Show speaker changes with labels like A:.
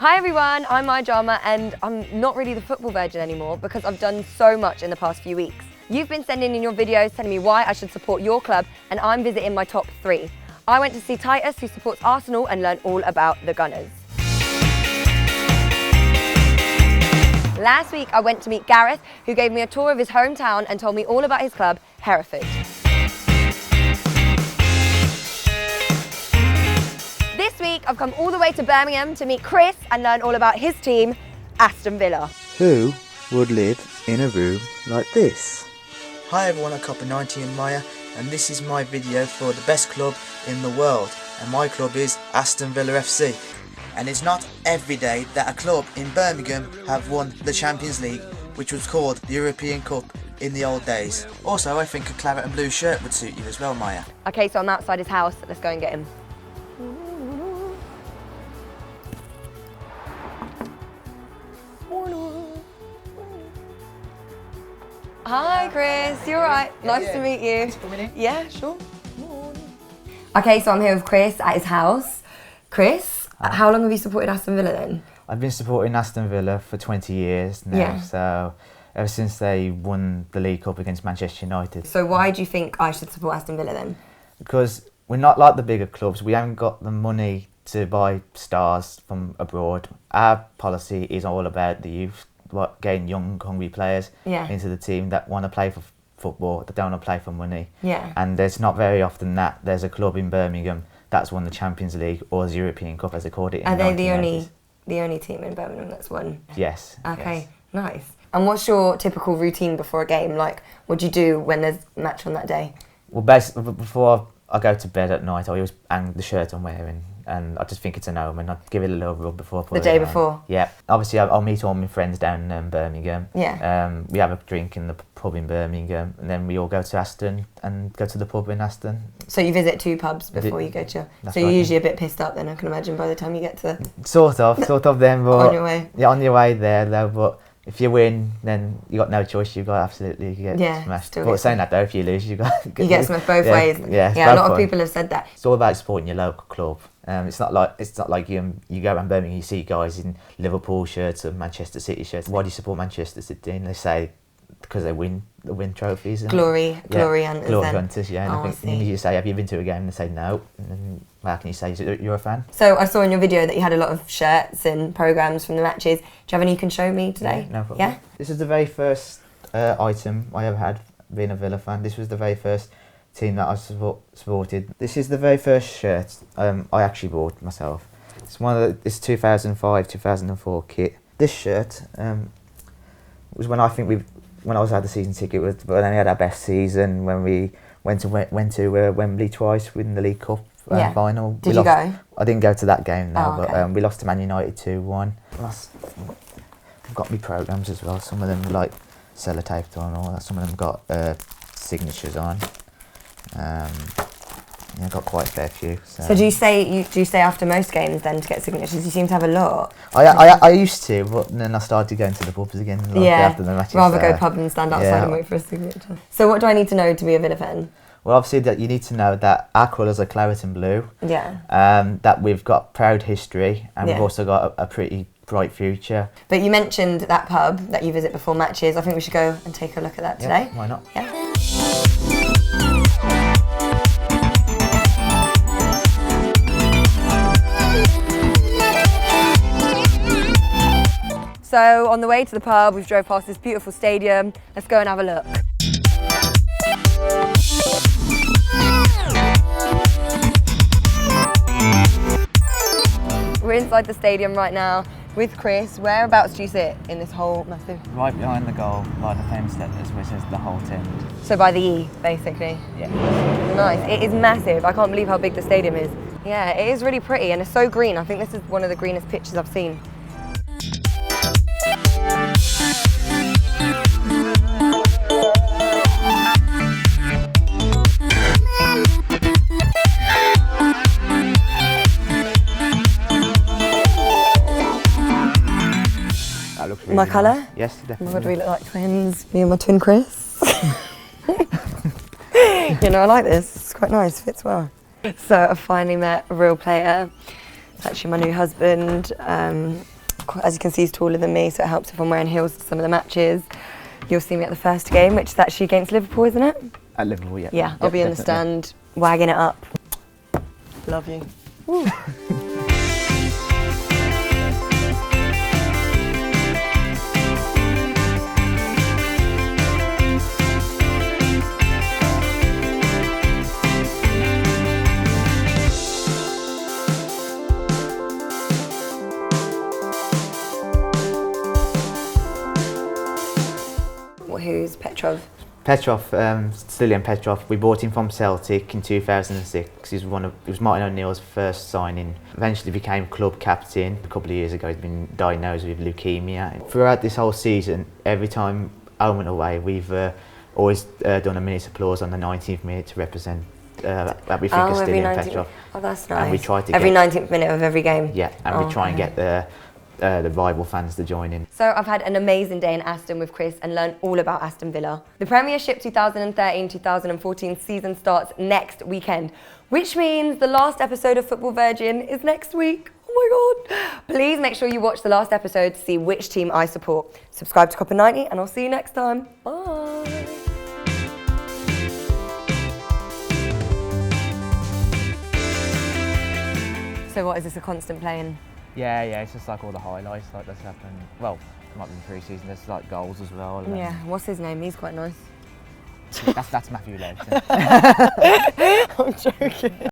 A: Hi everyone, I'm My Drama and I'm not really the football virgin anymore because I've done so much in the past few weeks. You've been sending in your videos telling me why I should support your club and I'm visiting my top 3. I went to see Titus, who supports Arsenal, and learn all about the Gunners. Last week I went to meet Gareth, who gave me a tour of his hometown and told me all about his club, Hereford. This week I've come all the way to Birmingham to meet Chris and learn all about his team, Aston Villa.
B: Who would live in a room like this?
C: Hi everyone, at Copper 90 and Maya, and this is my video for the best club in the world, and my club is Aston Villa FC. And it's not every day that a club in Birmingham have won the Champions League, which was called the European Cup in the old days. Also, I think a claret and blue shirt would suit you as well, Maya.
A: Okay, so I'm outside his house, let's go and get him. Hi Chris, you alright? Nice to meet you. Yeah, sure. Okay, so I'm here with Chris at his house. Chris, how long have you supported Aston Villa then?
B: I've been supporting Aston Villa for 20 years now, so ever since they won the League Cup against Manchester United.
A: So why do you think I should support Aston Villa then?
B: Because we're not like the bigger clubs, we haven't got the money to buy stars from abroad. Our policy is all about the youth, getting young, hungry players into the team that want to play for football, that don't want to play for money. And there's not very often that there's a club in Birmingham that's won the Champions League or the European Cup, as they called it in the 1980s.
A: Are they the only team in Birmingham that's won?
B: Yes.
A: Okay, nice. And what's your typical routine before a game? Like, what do you do when there's a match on that day?
B: Well, basically, before I go to bed at night, I always hang the shirt I'm wearing, and I just think it's an omen. I give it a little rub before I put it on.
A: The day before?
B: Yeah. Obviously, I'll meet all my friends down in Birmingham.
A: Yeah.
B: We have a drink in the pub in Birmingham, and then we all go to Aston and go to the pub in Aston.
A: So you visit 2 pubs before you go to... So you're usually a bit pissed up then, I can imagine, by the time you get to...
B: Sort of then, but...
A: On your way?
B: Yeah, on your way there, though, but... If you win, then you got no choice. You got absolutely get smashed. But saying that though, if you lose, you get
A: smashed both ways.
B: Yeah.
A: A lot of people have said that.
B: It's all about supporting your local club. It's not like you go around Birmingham, you see guys in Liverpool shirts or Manchester City shirts. Why do you support Manchester City? And they say because they win trophies. And,
A: glory hunters.
B: Glory hunters, yeah. And I think you say, have you been to a game? And they say no. And then, how can you say you're a fan?
A: So I saw in your video that you had a lot of shirts and programmes from the matches. Do you have any you can show me today?
B: Yeah, no problem. Yeah? This is the very first item I ever had being a Villa fan. This was the very first team that I supported. This is the very first shirt I actually bought myself. It's 2005-2004 kit. This shirt was when I was at the season ticket when we had our best season, when we went to Wembley twice, winning the League Cup final.
A: Did you go?
B: I didn't go to that game now,
A: okay.
B: but we lost to Man United 2-1. I've got me programmes as well. Some of them like sellotaped on, all that. Some of them got signatures on. I've got quite a fair few. So
A: do you stay after most games then to get signatures? You seem to have a lot.
B: I used to, but then I started going to the pubs again after the matches.
A: Rather go pub and stand outside and wait for a signature. So what do I need to know to be a Villa fan?
B: Well, obviously that you need to know that our colours are claret and blue.
A: Yeah.
B: That we've got proud history, and we've also got a pretty bright future. But
A: you mentioned that pub that you visit before matches. I think we should go and take a look at that today.
B: Why not?
A: Yeah. So on the way to the pub, we've drove past this beautiful stadium. Let's go and have a look. We're inside the stadium right now with Chris. Whereabouts do you sit in this whole massive...
B: Right behind the goal, by the fence steppers, which is the whole tent.
A: So by the E, basically?
B: Yeah.
A: Nice. It is massive. I can't believe how big the stadium is. Yeah, it is really pretty and it's so green. I think this is one of the greenest pitches I've seen.
B: That looks really
A: My colour?
B: Nice. Yes, definitely.
A: What do we look like twins? Me and my twin Chris. You know, I like this. It's quite nice. Fits well. So I finally met a real player. It's actually my new husband. As you can see, he's taller than me, so it helps if I'm wearing heels to some of the matches. You'll see me at the first game, which is actually against Liverpool, isn't it?
B: At Liverpool, yeah.
A: Yeah, I'll be in the stand, wagging it up. Love you. Woo. Who's Petrov?
B: Petrov, Stilian Petrov. We bought him from Celtic in 2006. He was Martin O'Neill's first signing. Eventually became club captain. A couple of years ago, he's been diagnosed with leukemia. Throughout this whole season, every time home and away, we've always done a minute's applause on the 19th minute to represent that we think of Stilian Petrov.
A: Oh, that's nice.
B: And we try to
A: every 19th minute of every game.
B: Yeah, and we try and get the rival fans to join in.
A: So I've had an amazing day in Aston with Chris and learned all about Aston Villa. The Premiership 2013-2014 season starts next weekend, which means the last episode of Football Virgin is next week. Oh my God. Please make sure you watch the last episode to see which team I support. Subscribe to Copper 90 and I'll see you next time. Bye. So what, is this a constant playing?
D: Yeah, it's just like all the highlights like that's happened. Well, it might be in pre-season. There's like goals as well.
A: Yeah, what's his name? He's quite nice.
D: That's Matthew Lewis.
A: I'm joking.